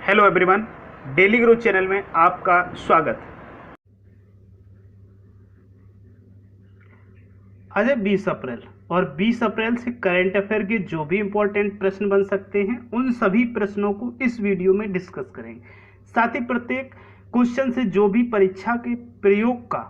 Hello everyone, daily growth channel में आपका स्वागत। आज है 20 अप्रैल और 20 अप्रैल से करंट अफेयर के जो भी इंपॉर्टेंट प्रश्न बन सकते हैं उन सभी प्रश्नों को इस वीडियो में डिस्कस करेंगे। साथ ही प्रत्येक क्वेश्चन से जो भी परीक्षा के प्रयोग का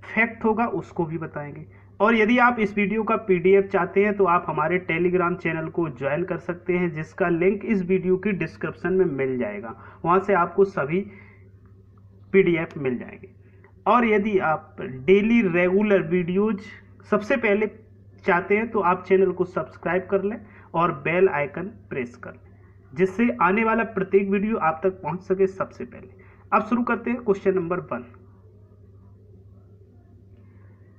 फैक्ट होगा उसको भी बताएंगे। और यदि आप इस वीडियो का पीडीएफ चाहते हैं तो आप हमारे टेलीग्राम चैनल को ज्वाइन कर सकते हैं, जिसका लिंक इस वीडियो की डिस्क्रिप्शन में मिल जाएगा। वहां से आपको सभी पीडीएफ मिल जाएंगे। और यदि आप डेली रेगुलर वीडियोज सबसे पहले चाहते हैं तो आप चैनल को सब्सक्राइब कर लें और बेल आइकन प्रेस कर लें, जिससे आने वाला प्रत्येक वीडियो आप तक पहुंच सके सबसे पहले। अब शुरू करते हैं क्वेश्चन नंबर 1।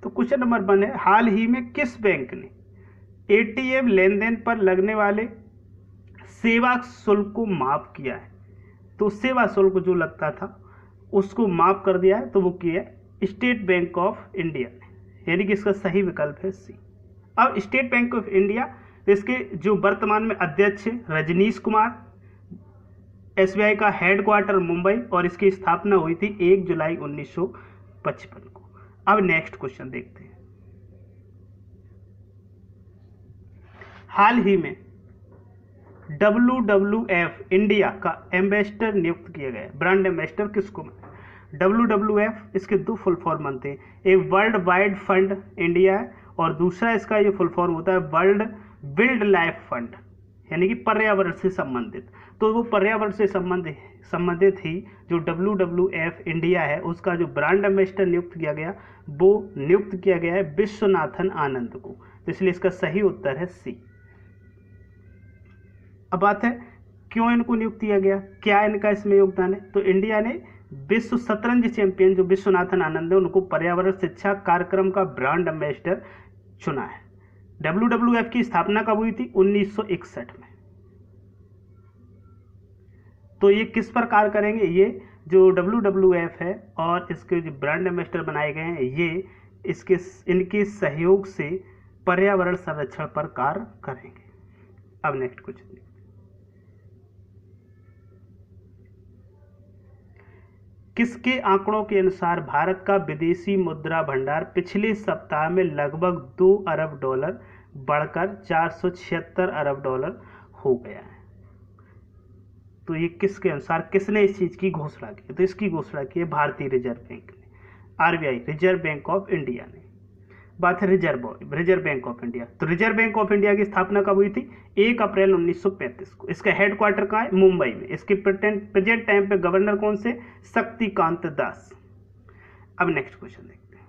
तो क्वेश्चन नंबर 1 है, हाल ही में किस बैंक ने एटीएम लेन देन पर लगने वाले सेवा शुल्क को माफ किया है? तो सेवा शुल्क जो लगता था उसको माफ कर दिया है, तो वो किया है स्टेट बैंक ऑफ इंडिया ने, यानी कि इसका सही विकल्प है सी। अब स्टेट बैंक ऑफ इंडिया, इसके जो वर्तमान में अध्यक्ष है रजनीश कुमार, एसबीआई का हेडक्वार्टर मुंबई, और इसकी स्थापना हुई थी 1 जुलाई 1955 को। अब नेक्स्ट क्वेश्चन देखते हैं। हाल ही में WWF इंडिया का एम्बेसडर नियुक्त किया गया है। ब्रांड एम्बेसडर किसको? WWF इसके दो फुल फॉर्म बनते हैं, एक वर्ल्ड वाइड फंड इंडिया है और दूसरा इसका ये फुल फॉर्म होता है वर्ल्ड वाइल्ड लाइफ फंड, यानी कि पर्यावरण से संबंधित। तो वो पर्यावरण से संबंधित ही जो WWF इंडिया है उसका जो ब्रांड एम्बेसडर नियुक्त किया गया वो नियुक्त किया गया है विश्वनाथन आनंद को। तो इसलिए इसका सही उत्तर है सी। अब बात है क्यों इनको नियुक्त किया गया, क्या इनका इसमें योगदान है? तो इंडिया ने विश्व शतरंज चैंपियन जो विश्वनाथन आनंद है उनको पर्यावरण शिक्षा कार्यक्रम का ब्रांड एम्बेसडर चुना है। WWF की स्थापना कब हुई थी? 1961 में। तो ये किस पर कार्य करेंगे? ये जो WWF है और इसके जो ब्रांड एम्बेसडर बनाए गए हैं ये इनके सहयोग से पर्यावरण संरक्षण पर कार्य करेंगे। अब नेक्स्ट क्वेश्चन, किसके आंकड़ों के अनुसार भारत का विदेशी मुद्रा भंडार पिछले सप्ताह में लगभग $2 अरब बढ़कर $476 अरब हो गया है? तो ये किसके अनुसार, किसने इस चीज की घोषणा की? तो इसकी घोषणा की है भारतीय रिजर्व बैंक ने, RBI, reserve bank of India ने। बात है रिजर्व बैंक ऑफ इंडिया। तो रिजर्व बैंक ऑफ इंडिया की स्थापना कब हुई थी? 1 अप्रैल 1935 को। इसका हेडक्वार्टर कहाँ है? मुंबई में। इसके प्रेजेंट टाइम पे गवर्नर कौन से? शक्तिकांत दास। अब नेक्स्ट क्वेश्चन देखते हैं।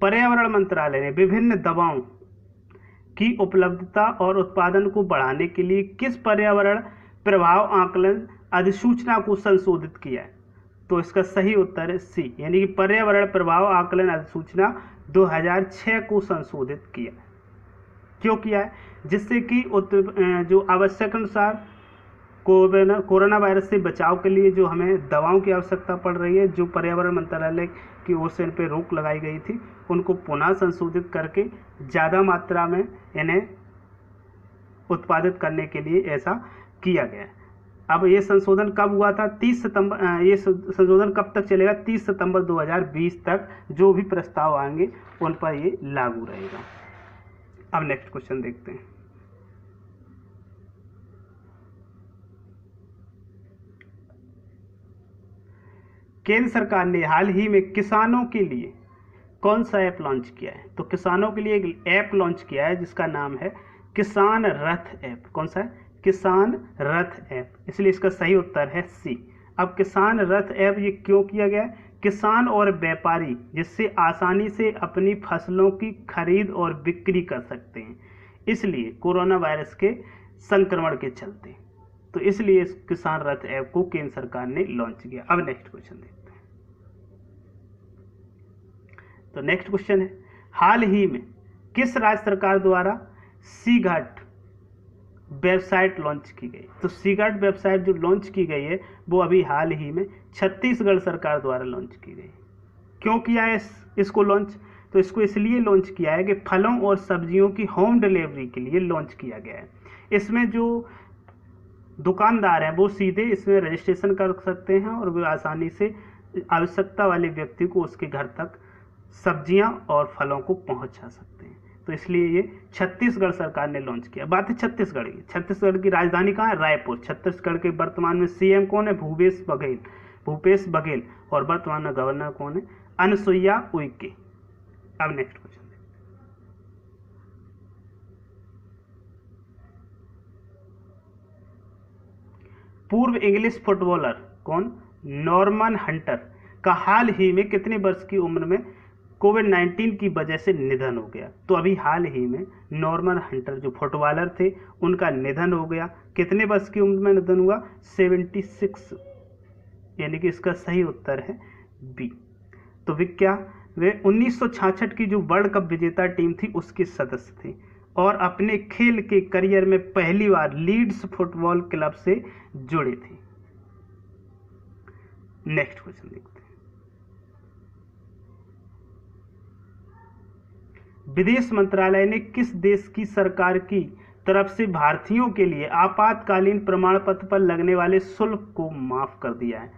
पर्यावरण मंत्रालय ने विभिन्न दवाओं की उपलब्धता और उत्पादन को बढ़ाने के लिए किस पर्यावरण प्रभाव आकलन अधिसूचना को संशोधित किया है? तो इसका सही उत्तर है सी, यानी कि पर्यावरण प्रभाव आकलन अधिसूचना 2006 को संशोधित किया है। क्यों किया है? जिससे कि जो आवश्यक अनुसार कोरोना वायरस से बचाव के लिए जो हमें दवाओं की आवश्यकता पड़ रही है, जो पर्यावरण मंत्रालय की ओर से इन पर रोक लगाई गई थी, उनको पुनः संशोधित करके ज़्यादा मात्रा में इन्हें उत्पादित करने के लिए ऐसा किया गया है। अब ये संशोधन कब हुआ था? 30 सितंबर। ये संशोधन कब तक चलेगा? 30 सितंबर 2020 तक जो भी प्रस्ताव आएंगे उन पर ये लागू रहेगा। अब नेक्स्ट क्वेश्चन देखते हैं। केंद्र सरकार ने हाल ही में किसानों के लिए कौन सा ऐप लॉन्च किया है? तो किसानों के लिए एक ऐप लॉन्च किया है जिसका नाम है किसान रथ ऐप। कौन सा है? किसान रथ ऐप। इसलिए इसका सही उत्तर है सी। अब किसान रथ ऐप ये क्यों किया गया है? किसान और व्यापारी जिससे आसानी से अपनी फसलों की खरीद और बिक्री कर सकते हैं, इसलिए कोरोना वायरस के संक्रमण के चलते। तो इसलिए इस किसान रथ ऐप को केंद्र सरकार ने लॉन्च किया। अब नेक्स्ट क्वेश्चन देखते हैं। तो नेक्स्ट क्वेश्चन है, हाल ही में किस राज्य सरकार द्वारा सी घाट वेबसाइट लॉन्च की गई? तो सी घाट वेबसाइट जो लॉन्च की गई है वो अभी हाल ही में छत्तीसगढ़ सरकार द्वारा लॉन्च की गई। क्यों किया है इसको लॉन्च? तो इसको इसलिए लॉन्च किया है कि फलों और सब्जियों की होम डिलीवरी के लिए लॉन्च किया गया है। इसमें जो दुकानदार हैं वो सीधे इसमें रजिस्ट्रेशन कर सकते हैं और वे आसानी से आवश्यकता वाले व्यक्ति को उसके घर तक सब्जियां और फलों को पहुंचा सकते हैं। तो इसलिए ये छत्तीसगढ़ सरकार ने लॉन्च किया। बात है छत्तीसगढ़ की। छत्तीसगढ़ की राजधानी कहाँ है? रायपुर। छत्तीसगढ़ के वर्तमान में सीएम कौन है? भूपेश बघेल। और वर्तमान में गवर्नर कौन है? अनुसुईया उइके। अब नेक्स्ट क्वेश्चन, पूर्व इंग्लिश फुटबॉलर कौन? नॉर्मन हंटर का हाल ही में कितने वर्ष की उम्र में कोविड-19 की वजह से निधन हो गया? तो अभी हाल ही में नॉर्मन हंटर जो फुटबॉलर थे उनका निधन हो गया। कितने वर्ष की उम्र में निधन हुआ? 76, यानी कि इसका सही उत्तर है बी। तो वे 1966 की जो वर्ल्ड कप विजेता टीम थी उसके सदस्य थे और अपने खेल के करियर में पहली बार लीड्स फुटबॉल क्लब से जुड़े थे। नेक्स्ट क्वेश्चन देखते हैं। विदेश मंत्रालय ने किस देश की सरकार की तरफ से भारतीयों के लिए आपातकालीन प्रमाण पत्र पर लगने वाले शुल्क को माफ कर दिया है?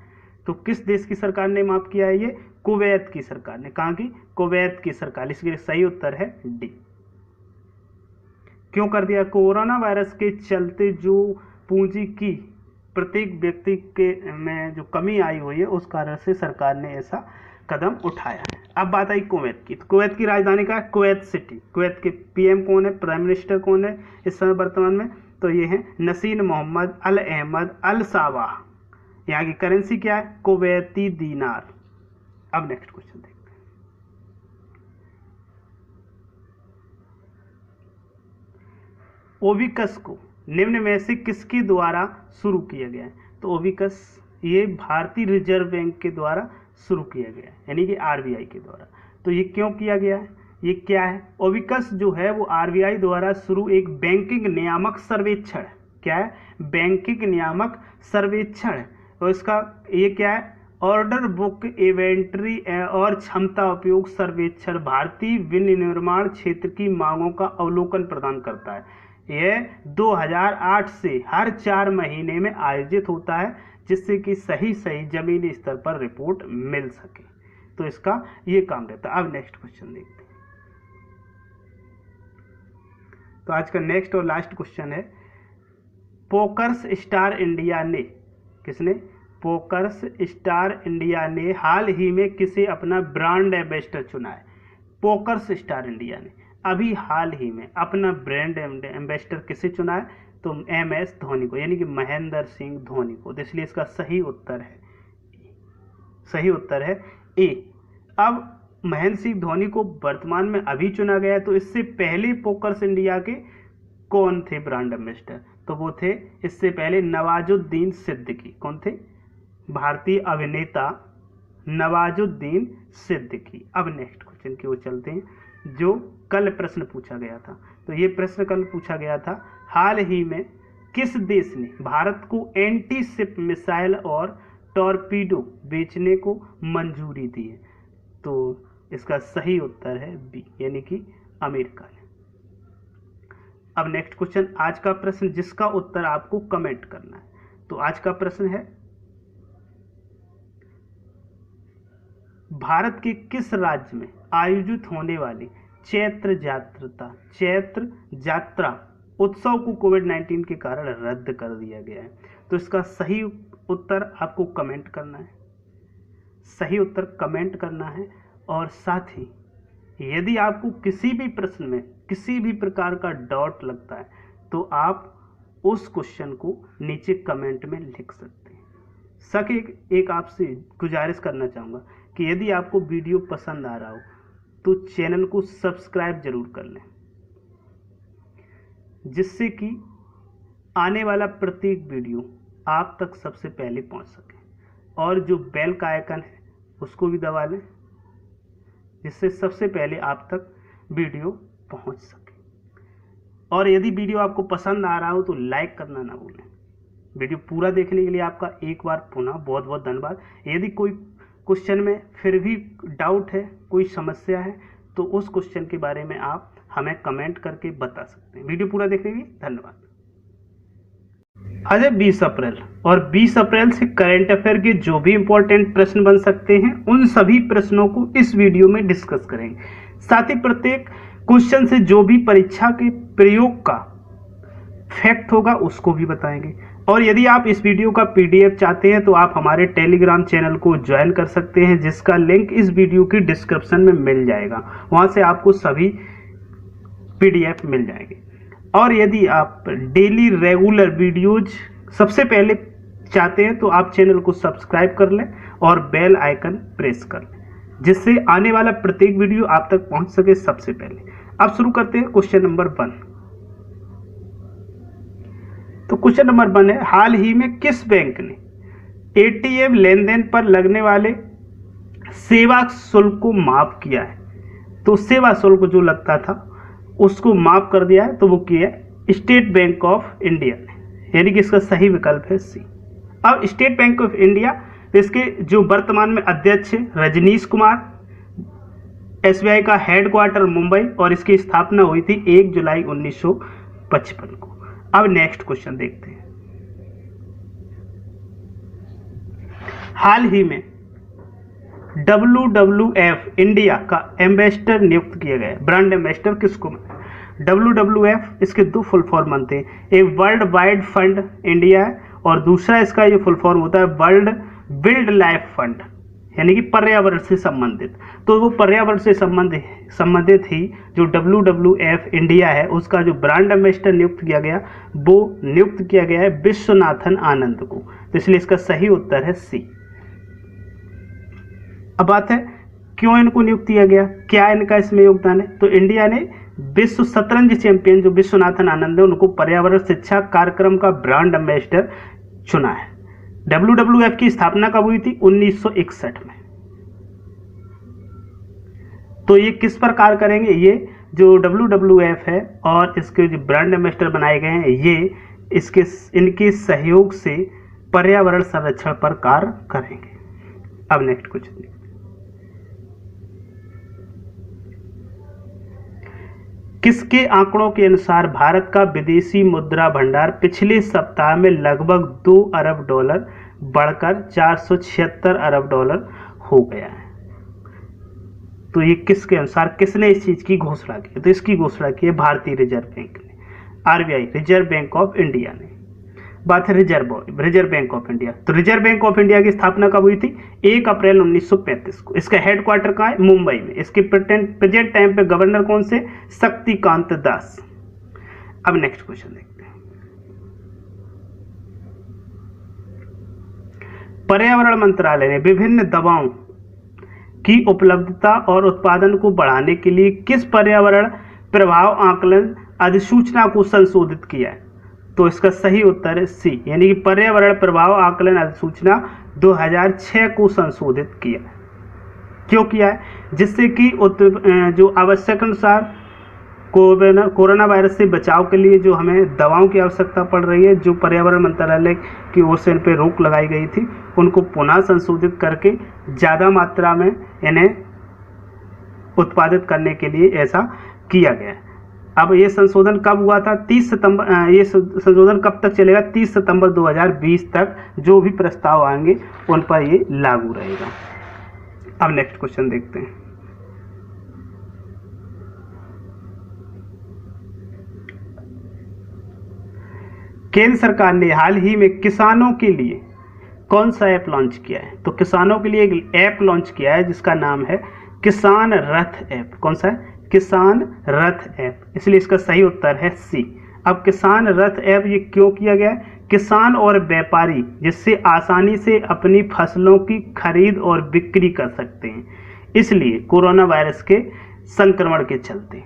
तो किस देश की सरकार ने माफ किया है? ये कुवैत की सरकार ने। कहाँ की? कुवैत की सरकार। इसके सही उत्तर है डी। क्यों कर दिया? कोरोना वायरस के चलते जो पूंजी की प्रत्येक व्यक्ति के में जो कमी आई हुई है उस कारण से सरकार ने ऐसा कदम उठाया है। अब बात आई कुवैत की। तो कुवैत की राजधानी का है? Kuwait city. कुवैत के पीएम कौन है? प्राइम मिनिस्टर कौन है इस समय वर्तमान में? तो ये है नसीर मोहम्मद अल अहमद अल साबाह। यहाँ की करेंसी क्या है? कुवैती दीनार। अब नेक्स्ट क्वेश्चन देखते हैं। ओविकस को निम्न में से किसके द्वारा शुरू किया गया है? तो ओविकस ये भारतीय रिजर्व बैंक के द्वारा शुरू किया गया है, यानी कि आरबीआई के द्वारा। तो ये क्यों किया गया है? ये क्या है? ओविकस जो है वो आरबीआई द्वारा शुरू एक बैंकिंग नियामक सर्वेक्षण है। क्या है? बैंकिंग नियामक सर्वेक्षण है। और इसका ये क्या है? ऑर्डर बुक इन्वेंटरी और क्षमता उपयोग सर्वेक्षण भारतीय विनिर्माण क्षेत्र की मांगों का अवलोकन प्रदान करता है। यह 2008 से हर 4 महीने में आयोजित होता है जिससे कि सही जमीनी स्तर पर रिपोर्ट मिल सके। तो इसका ये काम रहता है। अब नेक्स्ट क्वेश्चन देखते हैं। तो आज का नेक्स्ट और लास्ट क्वेश्चन है, पोकर्स स्टार इंडिया ने, किसने? पोकर्स स्टार इंडिया ने हाल ही में किसे अपना ब्रांड एम्बेसडर चुना है? पोकर्स स्टार इंडिया ने अभी हाल ही में अपना ब्रांड एम्बेसडर किसे चुना है? तो MS धोनी को, यानी कि महेंद्र सिंह धोनी को। तो इसलिए इसका सही उत्तर है ए। अब महेंद्र सिंह धोनी को वर्तमान में अभी चुना गया है, तो इससे पहले पोकर्स इंडिया के कौन थे ब्रांड एम्बेसडर? तो वो थे इससे पहले नवाजुद्दीन सिद्दीकी। कौन थे? भारतीय अभिनेता नवाजुद्दीन सिद्दीकी। अब नेक्स्ट क्वेश्चन की ओर चलते हैं, जो कल प्रश्न पूछा गया था। तो ये प्रश्न कल पूछा गया था, हाल ही में किस देश ने भारत को एंटी शिप मिसाइल और टॉर्पीडो बेचने को मंजूरी दी है? तो इसका सही उत्तर है बी, यानी कि अमेरिका ने। अब नेक्स्ट क्वेश्चन, आज का प्रश्न जिसका उत्तर आपको कमेंट करना है। तो आज का प्रश्न है, भारत के किस राज्य में आयोजित होने वाली चैत्र यात्रा उत्सव को कोविड-19 के कारण रद्द कर दिया गया है? तो इसका सही उत्तर आपको कमेंट करना है, सही उत्तर कमेंट करना है। और साथ ही यदि आपको किसी भी प्रश्न में किसी भी प्रकार का डाउट लगता है तो आप उस क्वेश्चन को नीचे कमेंट में लिख सकते हैं। सके एक आपसे गुजारिश करना चाहूँगा कि यदि आपको वीडियो पसंद आ रहा हो तो चैनल को सब्सक्राइब जरूर कर लें, जिससे कि आने वाला प्रत्येक वीडियो आप तक सबसे पहले पहुंच सके। और जो बेल का आइकन है उसको भी दबा लें, जिससे सबसे पहले आप तक वीडियो पहुंच सके। और यदि वीडियो आपको पसंद आ रहा हो तो लाइक करना ना भूलें। वीडियो पूरा देखने के लिए आपका एक बार पुनः बहुत बहुत धन्यवाद। यदि कोई क्वेश्चन में फिर भी डाउट है, कोई समस्या है, तो उस क्वेश्चन के बारे में आप हमें कमेंट करके बता सकते हैं। वीडियो पूरा देखने के लिए धन्यवाद। आज है 20 अप्रैल और 20 अप्रैल से करंट अफेयर के जो भी इंपॉर्टेंट प्रश्न बन सकते हैं उन सभी प्रश्नों को इस वीडियो में डिस्कस करेंगे। साथ ही प्रत्येक क्वेश्चन से जो भी परीक्षा के प्रयोग का फैक्ट होगा उसको भी बताएंगे। और यदि आप इस वीडियो का पीडीएफ चाहते हैं तो आप हमारे टेलीग्राम चैनल को ज्वाइन कर सकते हैं, जिसका लिंक इस वीडियो की डिस्क्रिप्शन में मिल जाएगा। वहां से आपको सभी पीडीएफ मिल जाएंगे। और यदि आप डेली रेगुलर वीडियोज सबसे पहले चाहते हैं तो आप चैनल को सब्सक्राइब कर लें और बेल आइकन प्रेस कर लें, जिससे आने वाला प्रत्येक वीडियो आप तक पहुंच सके सबसे पहले। अब शुरू करते हैं क्वेश्चन नंबर 1। तो क्वेश्चन नंबर 1 है, हाल ही में किस बैंक ने एटीएम लेन देन पर लगने वाले सेवा शुल्क को माफ किया है? तो सेवा शुल्क जो लगता था उसको माफ कर दिया है, तो वो किया है स्टेट बैंक ऑफ इंडिया ने, यानी कि इसका सही विकल्प है सी। अब स्टेट बैंक ऑफ इंडिया, इसके जो वर्तमान में अध्यक्ष है रजनीश कुमार, एसबीआई का हेडक्वार्टर मुंबई और इसकी स्थापना हुई थी 1 जुलाई 1955 को। अब नेक्स्ट क्वेश्चन देखते हैं। हाल ही में WWF इंडिया का एम्बेसडर नियुक्त किया गया है। ब्रांड एम्बेसडर किसको? WWF इसके दो फुल फॉर्म बनते हैं, एक वर्ल्ड वाइड फंड इंडिया है और दूसरा इसका ये फुल फॉर्म होता है वर्ल्ड वाइल्ड लाइफ फंड, यानी कि पर्यावरण से संबंधित। तो वो पर्यावरण से संबंधित ही जो WWF इंडिया है उसका जो ब्रांड एम्बेसडर नियुक्त किया गया वो नियुक्त किया गया है विश्वनाथन आनंद को। तो इसलिए इसका सही उत्तर है सी। अब बात है क्यों इनको नियुक्त किया गया, क्या इनका इसमें योगदान है? तो इंडिया ने विश्व शतरंज चैंपियन जो विश्वनाथन आनंद है उनको पर्यावरण शिक्षा कार्यक्रम का ब्रांड एम्बेसडर चुना है। WWF की स्थापना कब हुई थी? 1961 में। तो ये किस पर कार्य करेंगे? ये जो WWF है और इसके जो ब्रांड एम्बेसडर बनाए गए हैं ये इनके सहयोग से पर्यावरण संरक्षण पर कार्य करेंगे। अब नेक्स्ट क्वेश्चन देखते हैं। किसके आंकड़ों के अनुसार भारत का विदेशी मुद्रा भंडार पिछले सप्ताह में लगभग $2 अरब बढ़कर $476 अरब हो गया है? तो ये किसके अनुसार, किसने इस चीज की घोषणा की? तो इसकी घोषणा की है भारतीय रिजर्व बैंक ने, RBI reserve bank of India ने। बात है रिजर्व बैंक ऑफ इंडिया। तो रिजर्व बैंक ऑफ इंडिया की स्थापना कब हुई थी? 1 अप्रैल 1935 को। इसका हेडक्वार्टर कहाँ है? मुंबई में। इसके प्रेजेंट टाइम पे गवर्नर कौन से? शक्तिकांत दास। अब नेक्स्ट क्वेश्चन देखते हैं। पर्यावरण मंत्रालय ने विभिन्न दवाओं की उपलब्धता और उत्पादन को बढ़ाने के लिए किस पर्यावरण प्रभाव आकलन अधिसूचना को संशोधित किया है? तो इसका सही उत्तर है सी, यानी कि पर्यावरण प्रभाव आकलन अधिसूचना 2006 को संशोधित किया। क्यों किया है? जिससे कि जो आवश्यक अनुसार कोरोना वायरस से बचाव के लिए जो हमें दवाओं की आवश्यकता पड़ रही है, जो पर्यावरण मंत्रालय की ओर से इन पर रोक लगाई गई थी, उनको पुनः संशोधित करके ज़्यादा मात्रा में इन्हें उत्पादित करने के लिए ऐसा किया गया है। अब ये संशोधन कब हुआ था? 30 सितंबर। ये संशोधन कब तक चलेगा? 30 सितंबर 2020 तक जो भी प्रस्ताव आएंगे उन पर ये लागू रहेगा। अब नेक्स्ट क्वेश्चन देखते हैं। केंद्र सरकार ने हाल ही में किसानों के लिए कौन सा ऐप लॉन्च किया है? तो किसानों के लिए एक ऐप लॉन्च किया है जिसका नाम है किसान रथ ऐप। कौन सा है? किसान रथ ऐप। इसलिए इसका सही उत्तर है सी। अब किसान रथ ऐप ये क्यों किया गया है? किसान और व्यापारी जिससे आसानी से अपनी फसलों की खरीद और बिक्री कर सकते हैं, इसलिए कोरोना वायरस के संक्रमण के चलते।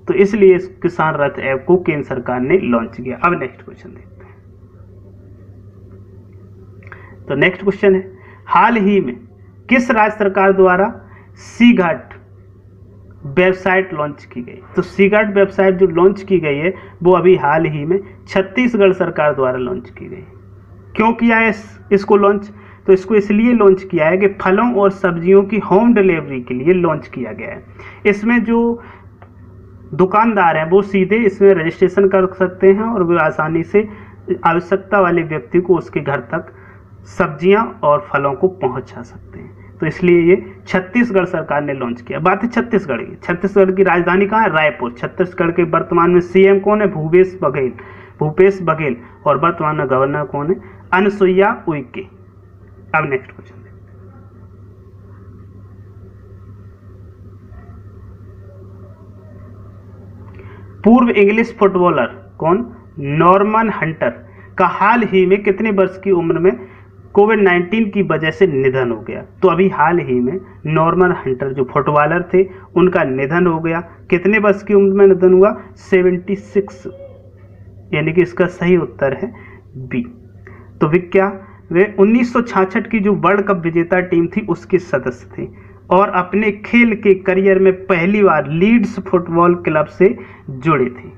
तो इसलिए इस किसान रथ ऐप को केंद्र सरकार ने लॉन्च किया। अब नेक्स्ट क्वेश्चन देखते हैं। तो नेक्स्ट क्वेश्चन है, हाल ही में किस राज्य सरकार द्वारा सी घाट वेबसाइट लॉन्च की गई? तो सी घाट वेबसाइट जो लॉन्च की गई है वो अभी हाल ही में छत्तीसगढ़ सरकार द्वारा लॉन्च की गई। क्यों किया है इसको लॉन्च? तो इसको इसलिए लॉन्च किया है कि फलों और सब्जियों की होम डिलीवरी के लिए लॉन्च किया गया है। इसमें जो दुकानदार हैं वो सीधे इसमें रजिस्ट्रेशन कर सकते हैं और वे आसानी से आवश्यकता वाले व्यक्ति को उसके घर तक सब्जियां और फलों को पहुंचा सकते हैं। तो इसलिए ये छत्तीसगढ़ सरकार ने लॉन्च किया। बात है छत्तीसगढ़ की। छत्तीसगढ़ की राजधानी कहाँ है? रायपुर। छत्तीसगढ़ के वर्तमान में सीएम कौन है? भूपेश बघेल। और वर्तमान में गवर्नर कौन है? अनुसुईया उइके। अब नेक्स्ट क्वेश्चन, पूर्व इंग्लिश फुटबॉलर कौन? नॉर्मन हंटर का हाल ही में कितने वर्ष की उम्र में कोविड-19 की वजह से निधन हो गया? तो अभी हाल ही में नॉर्मन हंटर जो फुटबॉलर थे उनका निधन हो गया। कितने वर्ष की उम्र में निधन हुआ? 76, यानी कि इसका सही उत्तर है बी। तो वे 1966 की जो वर्ल्ड कप विजेता टीम थी उसके सदस्य थे और अपने खेल के करियर में पहली बार लीड्स फुटबॉल क्लब से जुड़े थे।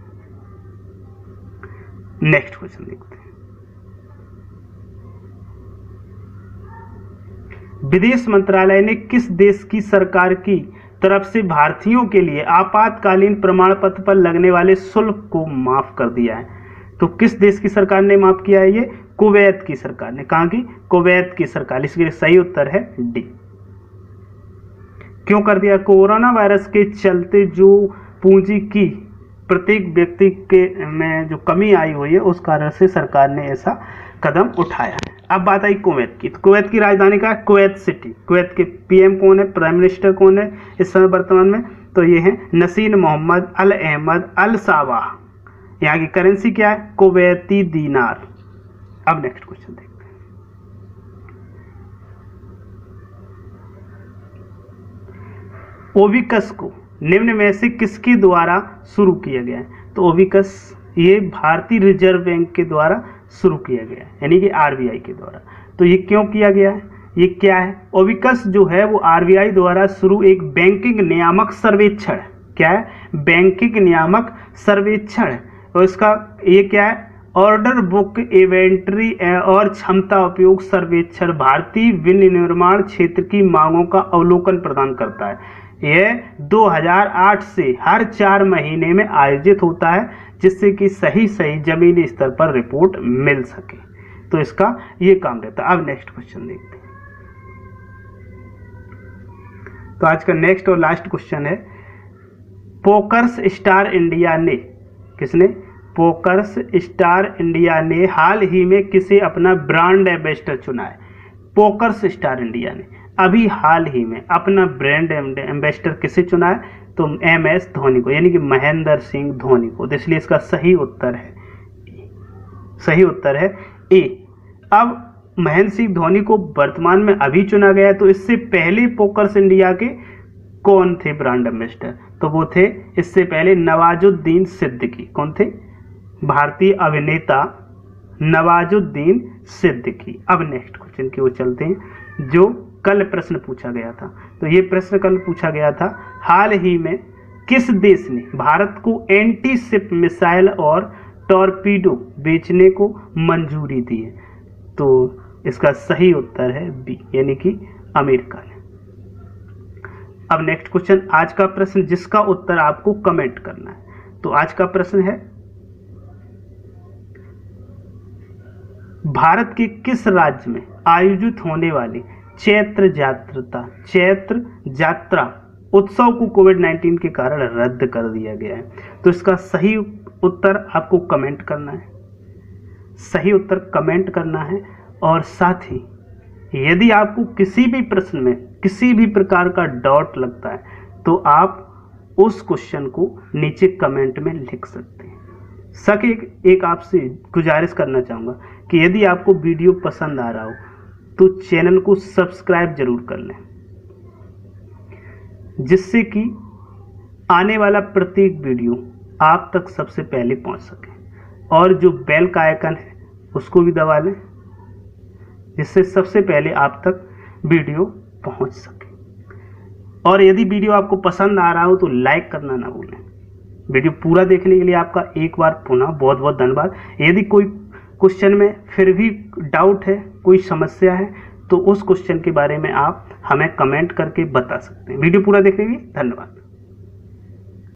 नेक्स्ट क्वेश्चन देखते हैं। विदेश मंत्रालय ने किस देश की सरकार की तरफ से भारतीयों के लिए आपातकालीन प्रमाण पत्र पर लगने वाले शुल्क को माफ कर दिया है? तो किस देश की सरकार ने माफ किया है? ये कुवैत की सरकार ने। कहाँ की? कुवैत की सरकार। इसके लिए सही उत्तर है डी। क्यों कर दिया? कोरोना वायरस के चलते जो पूंजी की प्रत्येक व्यक्ति के में जो कमी आई हुई है उस कारण से सरकार ने ऐसा कदम उठाया है। अब बात आई कुवैत की। तो कुवैत की राजधानी का है? Kuwait city. कुवैत के पीएम कौन है? प्राइम मिनिस्टर कौन है इस समय वर्तमान में? तो ये है नसीर मोहम्मद अल अहमद अल साबाह। यहाँ की करेंसी क्या है? कुवैती दीनार। अब नेक्स्ट क्वेश्चन देखते हैं। ओविकस को निम्न में से किसके द्वारा शुरू किया गया है? तो ओविकस ये भारतीय रिजर्व बैंक के द्वारा शुरू किया गया है, यानी कि आरबीआई के द्वारा। तो ये क्यों किया गया है? ये क्या है? ओविकस जो है वो आरबीआई द्वारा शुरू एक बैंकिंग नियामक सर्वेक्षण। क्या है? बैंकिंग नियामक सर्वेक्षण है। और इसका ये क्या है? ऑर्डर बुक इन्वेंटरी और क्षमता उपयोग सर्वेक्षण भारतीय विनिर्माण क्षेत्र की मांगों का अवलोकन प्रदान करता है। यह 2008 से हर 4 महीने में आयोजित होता है जिससे कि सही जमीनी स्तर पर रिपोर्ट मिल सके। तो इसका ये काम रहता है। अब नेक्स्ट क्वेश्चन देखते हैं। तो आज का नेक्स्ट और लास्ट क्वेश्चन है, पोकर्स स्टार इंडिया ने, किसने? पोकर्स स्टार इंडिया ने हाल ही में किसे अपना ब्रांड एम्बेसडर चुना है? पोकर्स स्टार इंडिया ने अभी हाल ही में अपना ब्रांड एम्बेसडर किसे चुना है? तो MS धोनी को, यानी कि महेंद्र सिंह धोनी को। तो इसलिए इसका सही उत्तर है ए। अब महेंद्र सिंह धोनी को वर्तमान में अभी चुना गया है। तो इससे पहले पोकर्स इंडिया के कौन थे ब्रांड एम्बेसडर? तो वो थे इससे पहले नवाजुद्दीन सिद्दीकी। कौन थे? भारतीय अभिनेता नवाजुद्दीन सिद्दीकी। अब नेक्स्ट क्वेश्चन की ओर चलते हैं जो कल प्रश्न पूछा गया था। तो ये प्रश्न कल पूछा गया था, हाल ही में किस देश ने भारत को एंटी शिप मिसाइल और टॉर्पीडो बेचने को मंजूरी दी है? तो इसका सही उत्तर है बी, यानी कि अमेरिका ने। अब नेक्स्ट क्वेश्चन, आज का प्रश्न जिसका उत्तर आपको कमेंट करना है। तो आज का प्रश्न है, भारत के किस राज्य में आयोजित होने वाली चैत्र यात्रा उत्सव को कोविड-19 के कारण रद्द कर दिया गया है? तो इसका सही उत्तर आपको कमेंट करना है। सही उत्तर कमेंट करना है। और साथ ही यदि आपको किसी भी प्रश्न में किसी भी प्रकार का डाउट लगता है तो आप उस क्वेश्चन को नीचे कमेंट में लिख सकते हैं। सके एक आपसे गुजारिश करना चाहूँगा कि यदि आपको वीडियो पसंद आ रहा हो तो चैनल को सब्सक्राइब जरूर कर लें, जिससे कि आने वाला प्रत्येक वीडियो आप तक सबसे पहले पहुंच सके। और जो बेल का आइकन है उसको भी दबा लें, जिससे सबसे पहले आप तक वीडियो पहुंच सके। और यदि वीडियो आपको पसंद आ रहा हो तो लाइक करना ना भूलें। वीडियो पूरा देखने के लिए आपका एक बार पुनः बहुत बहुत धन्यवाद। यदि कोई क्वेश्चन में फिर भी डाउट है, कोई समस्या है, तो उस क्वेश्चन के बारे में आप हमें कमेंट करके बता सकते हैं। वीडियो पूरा देखने के लिए धन्यवाद।